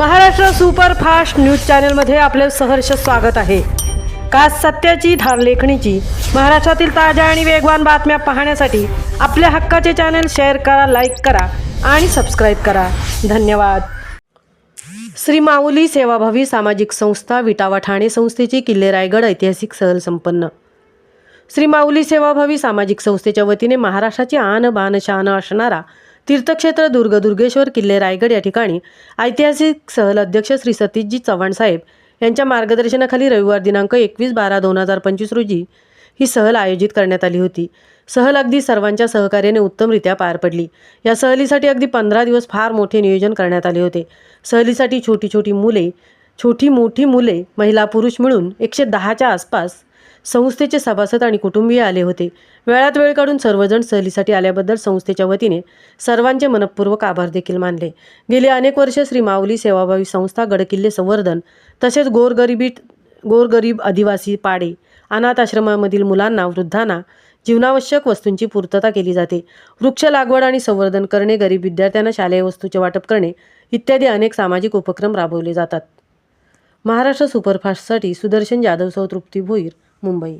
Maharashtra superfast news चॅनलमध्ये आपले सहर्ष स्वागत आहे। का सत्याची धार लेखणीची महाराष्ट्रातील ताज्या आणि वेगवान बातम्या पाहण्यासाठी आपल्या हक्काचे चॅनल शेअर करा, लाईक करा आणि सबस्क्राइब करा। धन्यवाद। श्री माऊली सेवाभावी सामाजिक संस्था विटावा ठाणे संस्थेची किल्ले रायगड ऐतिहासिक सहल संपन्न। श्री माऊली सेवाभावी सामाजिक संस्थेच्या वतीने महाराष्ट्राची आन बान शान असणारा तीर्थक्षेत्र दुर्गेश्वर किल्ले रायगड या ठिकाणी ऐतिहासिक सहल अध्यक्ष श्री सतीशजी चव्हाण साहेब यांच्या मार्गदर्शनाखाली रविवार दिनांक 21/12/2025 रोजी ही सहल आयोजित करण्यात आली होती। सहल अगदी सर्वांच्या सहकार्याने उत्तमरित्या पार पडली। या सहलीसाठी अगदी 15 दिवस फार मोठे नियोजन करण्यात आले होते। सहलीसाठी छोटी मोठी मुले महिला पुरुष मिळून 110च्या आसपास संस्थेचे सभासद आणि कुटुंबीय आले होते। वेळात वेळ काढून सर्वजण सहलीसाठी आल्याबद्दल संस्थेच्या वतीने सर्वांचे मनपूर्वक आभार देखील मानले। गेली अनेक वर्ष श्री माऊली सेवाभावी संस्था गडकिल्ले संवर्धन तसेच गोरगरीब आदिवासी पाडे अनाथ आश्रमामधील मुलांना वृद्धांना जीवनावश्यक वस्तूंची पूर्तता केली जाते। वृक्ष लागवड आणि संवर्धन करणे, गरीब विद्यार्थ्यांना शालेय वस्तूचे वाटप करणे इत्यादी अनेक सामाजिक उपक्रम राबवले जातात। महाराष्ट्र सुपरफास्टसाठी सुदर्शन जाधवसह तृप्ती भोईर, मुंबई।